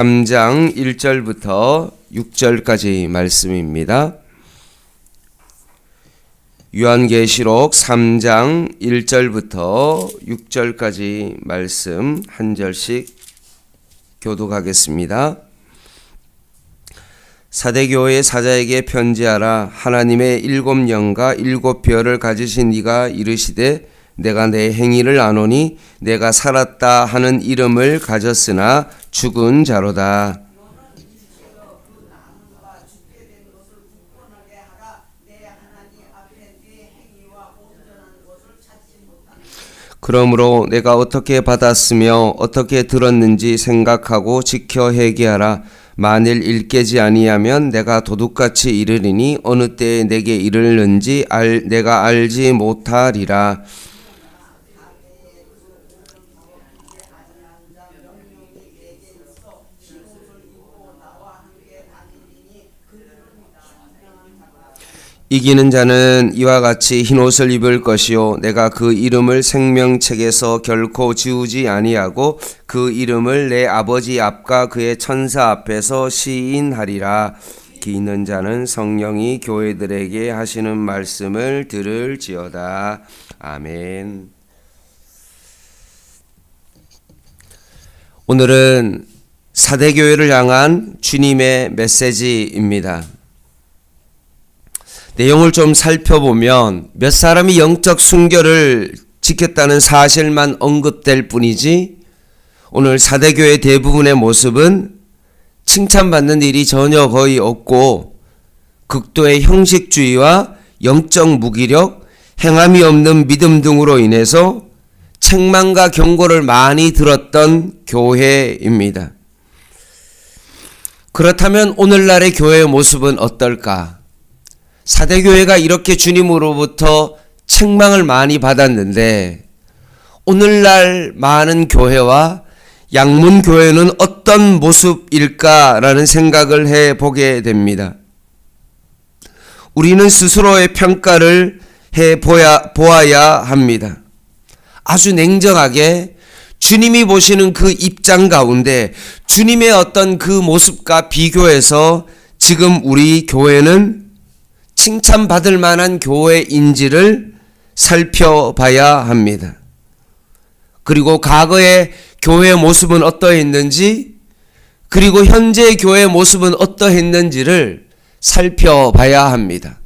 3장 1절부터 6절까지 말씀입니다. 요한계시록 3장 1절부터 6절까지 말씀 한 절씩 교독하겠습니다. 사대교회 사자에게 편지하라. 하나님의 7영과 7별을 가지신 이가 이르시되 내가 내 행위를 아노니 내가 살았다 하는 이름을 가졌으나 죽은 자로다. 그러므로 내가 어떻게 받았으며 어떻게 들었는지 생각하고 지켜 회개하라. 만일 일깨지 아니하면 내가 도둑같이 이르리니 어느 때에 내게 이르는지 내가 알지 못하리라. 이기는 자는 이와 같이 흰옷을 입을 것이요 내가 그 이름을 생명책에서 결코 지우지 아니하고 그 이름을 내 아버지 앞과 그의 천사 앞에서 시인하리라. 기 있는 자는 성령이 교회들에게 하시는 말씀을 들을지어다. 아멘. 오늘은 사대교회를 향한 주님의 메시지입니다. 내용을 좀 살펴보면 몇 사람이 영적 순결을 지켰다는 사실만 언급될 뿐이지 오늘 사대교회 대부분의 모습은 칭찬받는 일이 전혀 거의 없고 극도의 형식주의와 영적 무기력, 행함이 없는 믿음 등으로 인해서 책망과 경고를 많이 들었던 교회입니다. 그렇다면 오늘날의 교회의 모습은 어떨까? 사대교회가 이렇게 주님으로부터 책망을 많이 받았는데 오늘날 많은 교회와 양문교회는 어떤 모습일까라는 생각을 해보게 됩니다. 우리는 스스로의 평가를 해보아야 합니다. 아주 냉정하게 주님이 보시는 그 입장 가운데 주님의 어떤 그 모습과 비교해서 지금 우리 교회는 칭찬받을 만한 교회인지를 살펴봐야 합니다. 그리고 과거의 교회의 모습은 어떠했는지, 그리고 현재의 교회의 모습은 어떠했는지를 살펴봐야 합니다.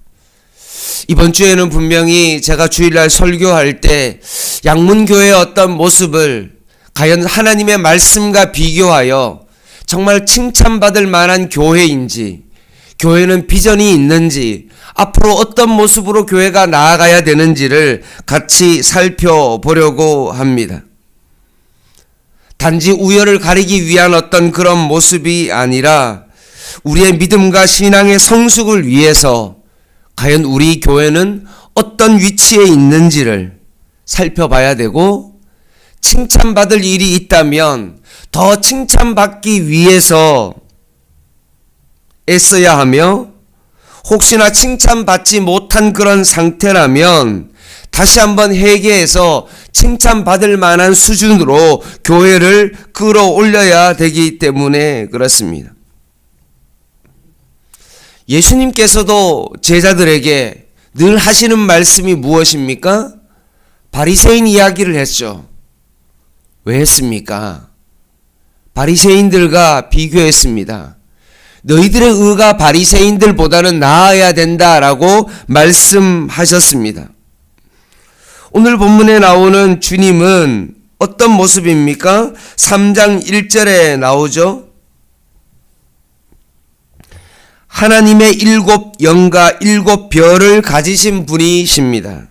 이번 주에는 분명히 제가 주일날 설교할 때 양문교회의 어떤 모습을 과연 하나님의 말씀과 비교하여 정말 칭찬받을 만한 교회인지, 교회는 비전이 있는지, 앞으로 어떤 모습으로 교회가 나아가야 되는지를 같이 살펴보려고 합니다. 단지 우열을 가리기 위한 어떤 그런 모습이 아니라 우리의 믿음과 신앙의 성숙을 위해서 과연 우리 교회는 어떤 위치에 있는지를 살펴봐야 되고, 칭찬받을 일이 있다면 더 칭찬받기 위해서 애써야 하며, 혹시나 칭찬받지 못한 그런 상태라면 다시 한번 회개해서 칭찬받을 만한 수준으로 교회를 끌어올려야 되기 때문에 그렇습니다. 예수님께서도 제자들에게 늘 하시는 말씀이 무엇입니까? 바리새인 이야기를 했죠. 왜 했습니까? 바리새인들과 비교했습니다. 너희들의 의가 바리새인들보다는 나아야 된다라고 말씀하셨습니다. 오늘 본문에 나오는 주님은 어떤 모습입니까? 3장 1절에 나오죠. 하나님의 7영과 7별을 가지신 분이십니다.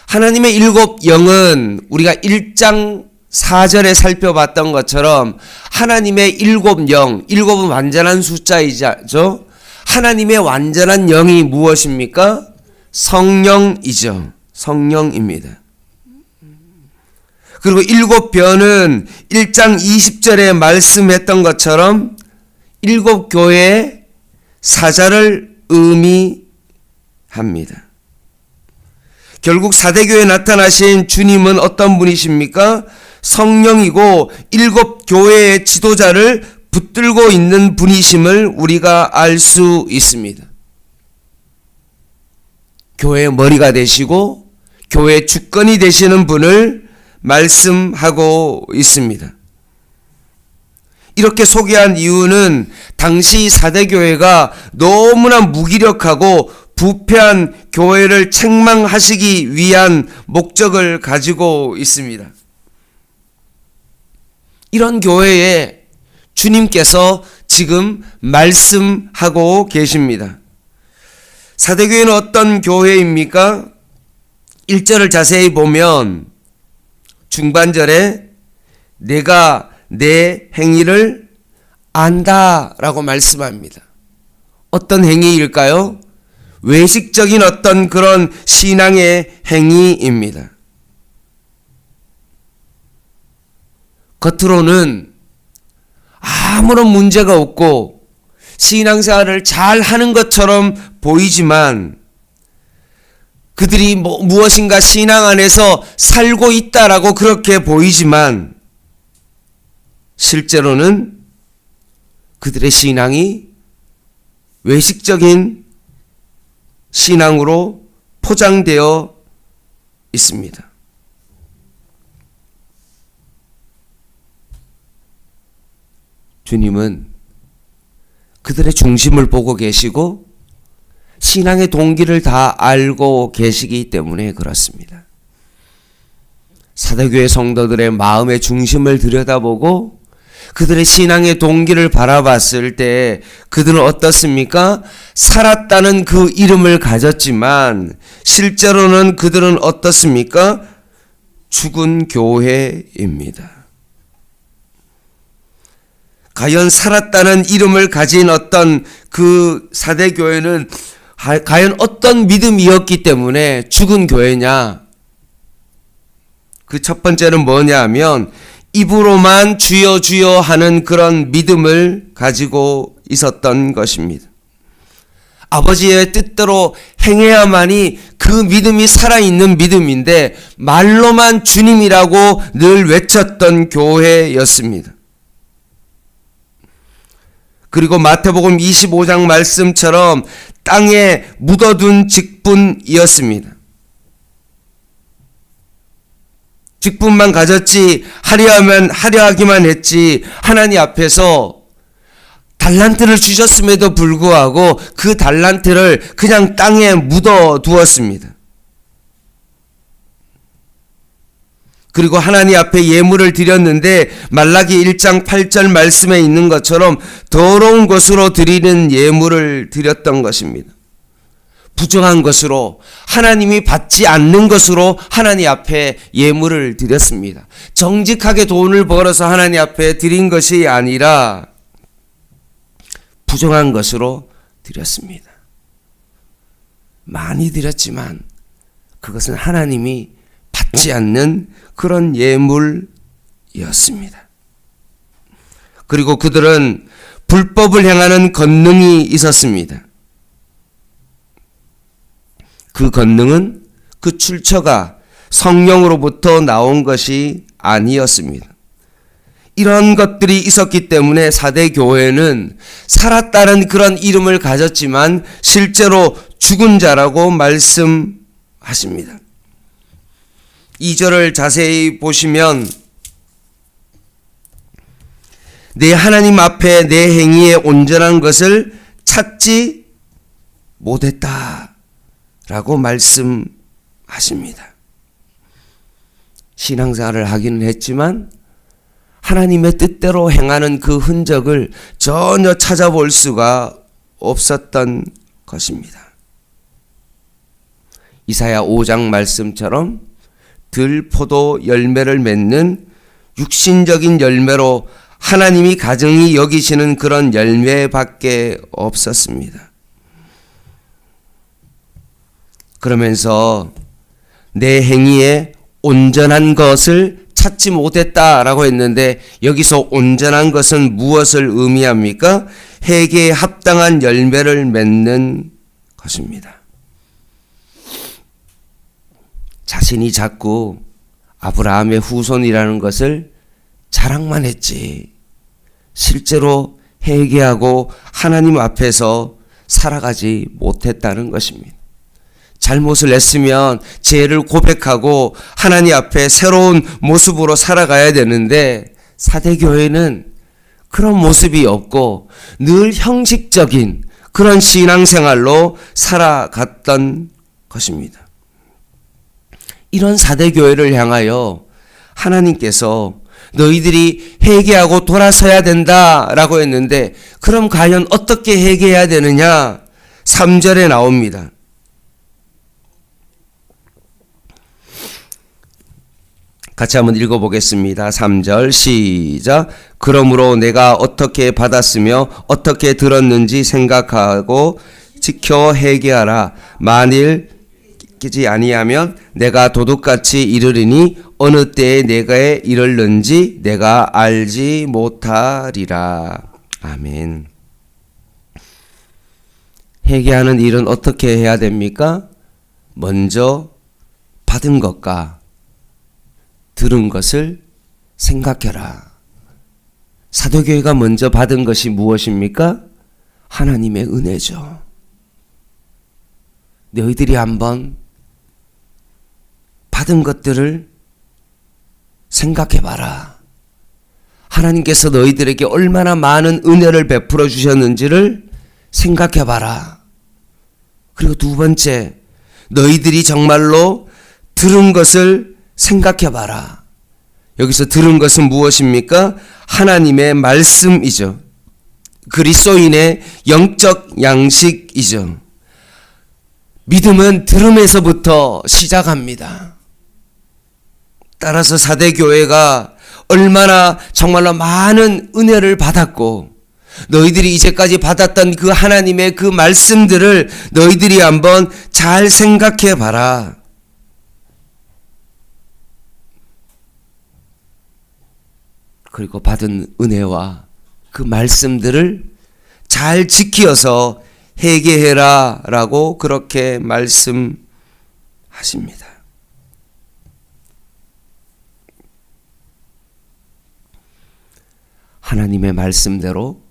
하나님의 7영은 우리가 1장 4절에 살펴봤던 것처럼 하나님의 7영, 7은 완전한 숫자이죠. 하나님의 완전한 영이 무엇입니까? 성령이죠. 성령입니다. 그리고 7별은 1장 20절에 말씀했던 것처럼 7교회의 사자를 의미합니다. 결국 사대교회에 나타나신 주님은 어떤 분이십니까? 성령이고 7 교회의 지도자를 붙들고 있는 분이심을 우리가 알 수 있습니다. 교회의 머리가 되시고 교회의 주권이 되시는 분을 말씀하고 있습니다. 이렇게 소개한 이유는 당시 사대교회가 너무나 무기력하고 부패한 교회를 책망하시기 위한 목적을 가지고 있습니다. 이런 교회에 주님께서 지금 말씀하고 계십니다. 사대교회는 어떤 교회입니까? 1절을 자세히 보면 중반절에 내가 내 행위를 안다라고 말씀합니다. 어떤 행위일까요? 외식적인 어떤 그런 신앙의 행위입니다. 겉으로는 아무런 문제가 없고 신앙생활을 잘 하는 것처럼 보이지만 그들이 무엇인가 신앙 안에서 살고 있다라고 그렇게 보이지만 실제로는 그들의 신앙이 외식적인 신앙으로 포장되어 있습니다. 주님은 그들의 중심을 보고 계시고 신앙의 동기를 다 알고 계시기 때문에 그렇습니다. 사대교회 성도들의 마음의 중심을 들여다보고 그들의 신앙의 동기를 바라봤을 때 그들은 어떻습니까? 살았다는 그 이름을 가졌지만 실제로는 그들은 어떻습니까? 죽은 교회입니다. 과연 살았다는 이름을 가진 어떤 그 사대교회는 과연 어떤 믿음이었기 때문에 죽은 교회냐? 그 첫 번째는 뭐냐 하면 입으로만 주여 주여 하는 그런 믿음을 가지고 있었던 것입니다. 아버지의 뜻대로 행해야만이 그 믿음이 살아있는 믿음인데 말로만 주님이라고 늘 외쳤던 교회였습니다. 그리고 마태복음 25장 말씀처럼 땅에 묻어둔 직분이었습니다. 직분만 가졌지 하려 하기만 했지 하나님 앞에서 달란트를 주셨음에도 불구하고 그 달란트를 그냥 땅에 묻어두었습니다. 그리고 하나님 앞에 예물을 드렸는데 말라기 1장 8절 말씀에 있는 것처럼 더러운 것으로 드리는 예물을 드렸던 것입니다. 부정한 것으로 하나님이 받지 않는 것으로 하나님 앞에 예물을 드렸습니다. 정직하게 돈을 벌어서 하나님 앞에 드린 것이 아니라 부정한 것으로 드렸습니다. 많이 드렸지만 그것은 하나님이 받지 않는 그런 예물이었습니다. 그리고 그들은 불법을 행하는 권능이 있었습니다. 그 권능은 그 출처가 성령으로부터 나온 것이 아니었습니다. 이런 것들이 있었기 때문에 사대 교회는 살았다는 그런 이름을 가졌지만 실제로 죽은 자라고 말씀하십니다. 2절을 자세히 보시면 내 하나님 앞에 내 행위에 온전한 것을 찾지 못했다 라고 말씀하십니다. 신앙생활을 하기는 했지만 하나님의 뜻대로 행하는 그 흔적을 전혀 찾아볼 수가 없었던 것입니다. 이사야 5장 말씀처럼 들포도 열매를 맺는 육신적인 열매로 하나님이 가증히 여기시는 그런 열매밖에 없었습니다. 그러면서 내 행위에 온전한 것을 찾지 못했다라고 했는데 여기서 온전한 것은 무엇을 의미합니까? 회개에 합당한 열매를 맺는 것입니다. 자신이 자꾸 아브라함의 후손이라는 것을 자랑만 했지 실제로 회개하고 하나님 앞에서 살아가지 못했다는 것입니다. 잘못을 했으면 죄를 고백하고 하나님 앞에 새로운 모습으로 살아가야 되는데 사대교회는 그런 모습이 없고 늘 형식적인 그런 신앙생활로 살아갔던 것입니다. 이런 사대교회를 향하여 하나님께서 너희들이 회개하고 돌아서야 된다라고 했는데 그럼 과연 어떻게 회개해야 되느냐? 3절에 나옵니다. 같이 한번 읽어보겠습니다. 3절 시작. 그러므로 내가 어떻게 받았으며 어떻게 들었는지 생각하고 지켜 회개하라. 만일 깨지 아니하면 내가 도둑같이 이르리니 어느 때에 내가 이르는지 내가 알지 못하리라. 아멘. 회개하는 일은 어떻게 해야 됩니까? 먼저 받은 것과 들은 것을 생각해라. 사도교회가 먼저 받은 것이 무엇입니까? 하나님의 은혜죠. 너희들이 한번 받은 것들을 생각해봐라. 하나님께서 너희들에게 얼마나 많은 은혜를 베풀어 주셨는지를 생각해봐라. 그리고 두 번째, 너희들이 정말로 들은 것을 생각해봐라. 여기서 들은 것은 무엇입니까? 하나님의 말씀이죠. 그리스도인의 영적 양식이죠. 믿음은 들음에서부터 시작합니다. 따라서 사대교회가 얼마나 정말로 많은 은혜를 받았고 너희들이 이제까지 받았던 그 하나님의 그 말씀들을 너희들이 한번 잘 생각해 봐라. 그리고 받은 은혜와 그 말씀들을 잘 지키어서 회개해라 라고 그렇게 말씀하십니다. 하나님의 말씀대로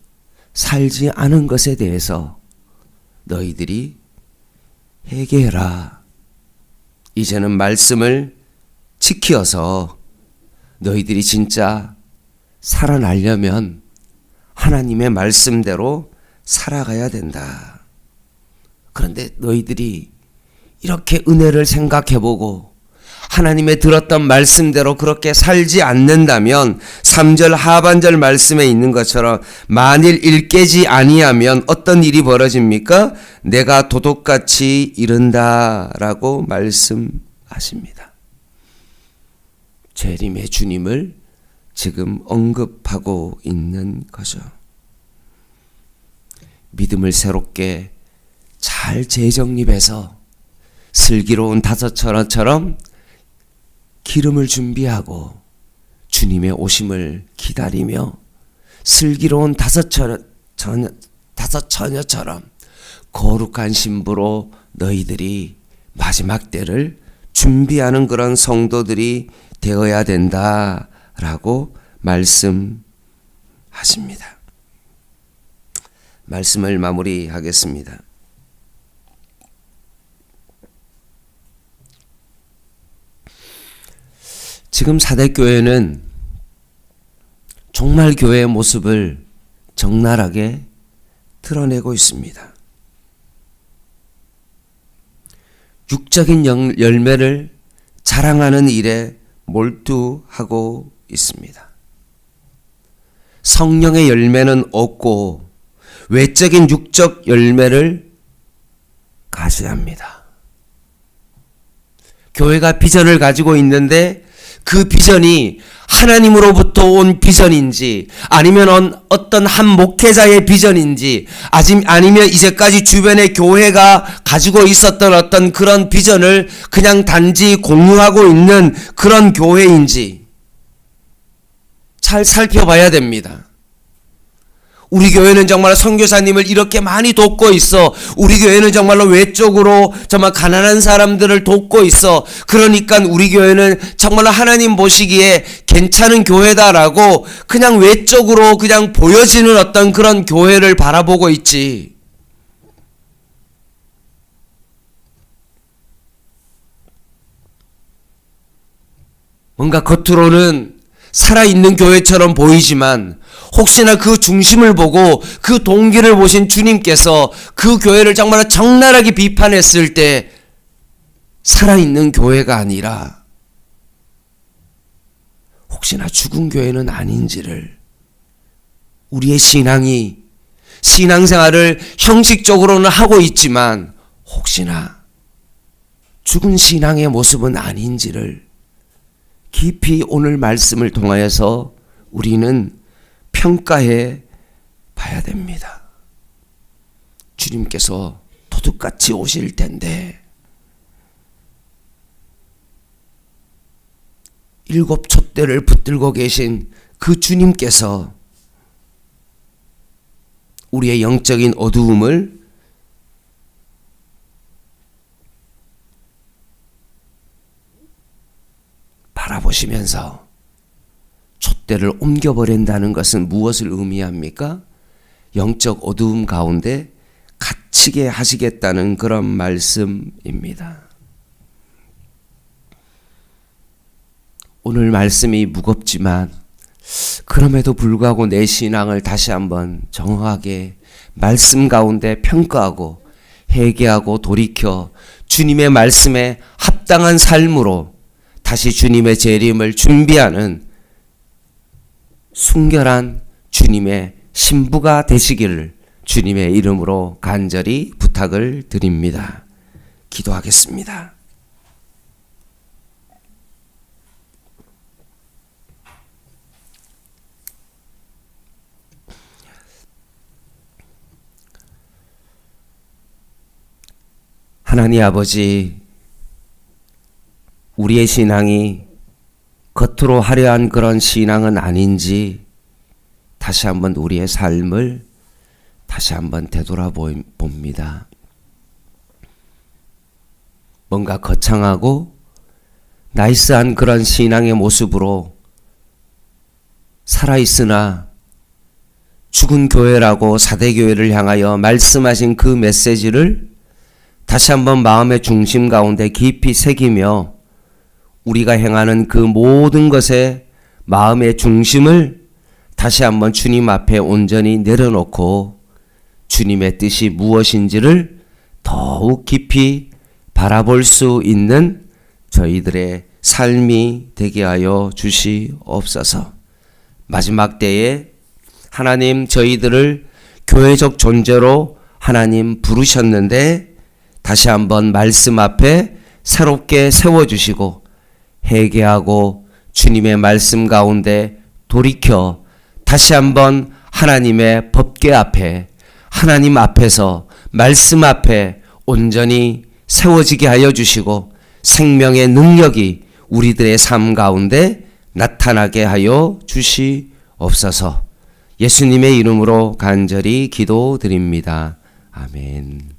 살지 않은 것에 대해서 너희들이 회개해라. 이제는 말씀을 지키어서 너희들이 진짜 살아나려면 하나님의 말씀대로 살아가야 된다. 그런데 너희들이 이렇게 은혜를 생각해보고 하나님의 들었던 말씀대로 그렇게 살지 않는다면 3절 하반절 말씀에 있는 것처럼 만일 일깨지 아니하면 어떤 일이 벌어집니까? 내가 도둑같이 이른다라고 말씀하십니다. 재림의 주님을 지금 언급하고 있는 거죠. 믿음을 새롭게 잘 재정립해서 슬기로운 다섯처럼 기름을 준비하고 주님의 오심을 기다리며 슬기로운 다섯처녀처럼 거룩한 신부로 너희들이 마지막 때를 준비하는 그런 성도들이 되어야 된다라고 말씀하십니다. 말씀을 마무리하겠습니다. 지금 사대교회는 정말 교회의 모습을 적나라하게 드러내고 있습니다. 육적인 열매를 자랑하는 일에 몰두하고 있습니다. 성령의 열매는 없고 외적인 육적 열매를 가시합니다. 교회가 비전을 가지고 있는데 그 비전이 하나님으로부터 온 비전인지 아니면 어떤 한 목회자의 비전인지 아니면 이제까지 주변의 교회가 가지고 있었던 어떤 그런 비전을 그냥 단지 공유하고 있는 그런 교회인지 잘 살펴봐야 됩니다. 우리 교회는 정말 선교사님을 이렇게 많이 돕고 있어. 우리 교회는 정말로 외적으로 정말 가난한 사람들을 돕고 있어. 그러니까 우리 교회는 정말로 하나님 보시기에 괜찮은 교회다라고 그냥 외적으로 그냥 보여지는 어떤 그런 교회를 바라보고 있지. 뭔가 겉으로는 살아있는 교회처럼 보이지만 혹시나 그 중심을 보고 그 동기를 보신 주님께서 그 교회를 정말 적나라하게 비판했을 때 살아있는 교회가 아니라 혹시나 죽은 교회는 아닌지를, 우리의 신앙생활을 형식적으로는 하고 있지만 혹시나 죽은 신앙의 모습은 아닌지를 깊이 오늘 말씀을 통하여서 우리는 평가해 봐야 됩니다. 주님께서 도둑같이 오실 텐데 7 촛대를 붙들고 계신 그 주님께서 우리의 영적인 어두움을 바라보시면서 촛대를 옮겨버린다는 것은 무엇을 의미합니까? 영적 어두움 가운데 갇히게 하시겠다는 그런 말씀입니다. 오늘 말씀이 무겁지만 그럼에도 불구하고 내 신앙을 다시 한번 정확하게 말씀 가운데 평가하고 회개하고 돌이켜 주님의 말씀에 합당한 삶으로 다시 주님의 재림을 준비하는 순결한 주님의 신부가 되시기를 주님의 이름으로 간절히 부탁을 드립니다. 기도하겠습니다. 하나님 아버지, 우리의 신앙이 겉으로 화려한 그런 신앙은 아닌지 다시 한번 우리의 삶을 다시 한번 되돌아봅니다. 뭔가 거창하고 나이스한 그런 신앙의 모습으로 살아있으나 죽은 교회라고 사대교회를 향하여 말씀하신 그 메시지를 다시 한번 마음의 중심 가운데 깊이 새기며 우리가 행하는 그 모든 것에 마음의 중심을 다시 한번 주님 앞에 온전히 내려놓고 주님의 뜻이 무엇인지를 더욱 깊이 바라볼 수 있는 저희들의 삶이 되게 하여 주시옵소서. 마지막 때에 하나님, 저희들을 교회적 존재로 하나님 부르셨는데 다시 한번 말씀 앞에 새롭게 세워주시고 회개하고 주님의 말씀 가운데 돌이켜 다시 한번 하나님의 법궤 앞에, 하나님 앞에서 말씀 앞에 온전히 세워지게 하여 주시고 생명의 능력이 우리들의 삶 가운데 나타나게 하여 주시옵소서. 예수님의 이름으로 간절히 기도드립니다. 아멘.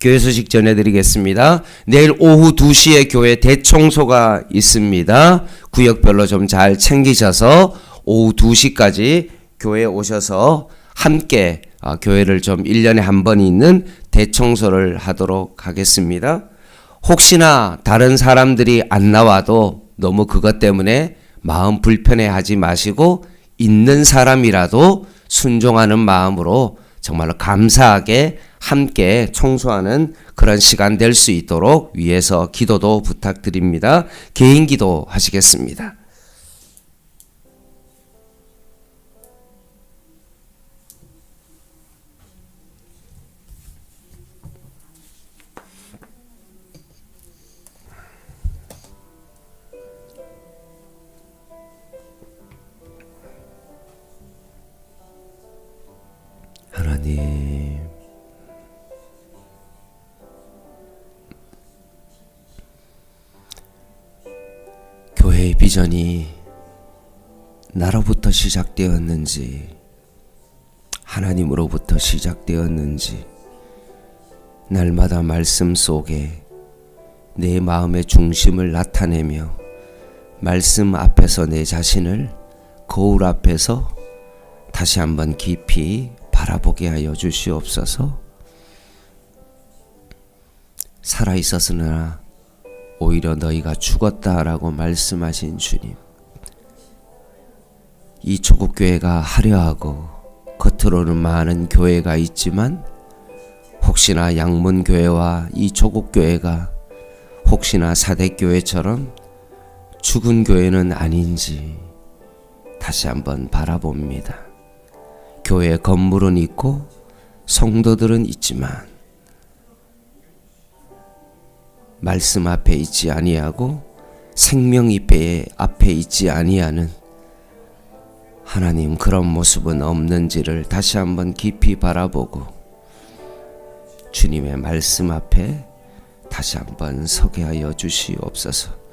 교회 소식 전해드리겠습니다. 내일 오후 2시에 교회 대청소가 있습니다. 구역별로 좀 잘 챙기셔서 오후 2시까지 교회에 오셔서 함께 교회를 좀 1년에 한 번 있는 대청소를 하도록 하겠습니다. 혹시나 다른 사람들이 안 나와도 너무 그것 때문에 마음 불편해하지 마시고 있는 사람이라도 순종하는 마음으로 정말로 감사하게 함께 청소하는 그런 시간 될 수 있도록 위에서 기도도 부탁드립니다. 개인 기도 하시겠습니다. 하나님, 교회의 비전이 나로부터 시작되었는지 하나님으로부터 시작되었는지, 날마다 말씀 속에 내 마음의 중심을 나타내며 말씀 앞에서 내 자신을 거울 앞에서 다시 한번 깊이 바라보게 하여 주시옵소서. 살아있었으나 오히려 너희가 죽었다라고 말씀하신 주님, 이 조국교회가 화려하고 겉으로는 많은 교회가 있지만 혹시나 양문교회와 이 조국교회가 혹시나 사대교회처럼 죽은 교회는 아닌지 다시 한번 바라봅니다. 교회 건물은 있고 성도들은 있지만 말씀 앞에 있지 아니하고 생명 잎에 앞에 있지 아니하는 하나님, 그런 모습은 없는지를 다시 한번 깊이 바라보고 주님의 말씀 앞에 다시 한번 서게 하여 주시옵소서.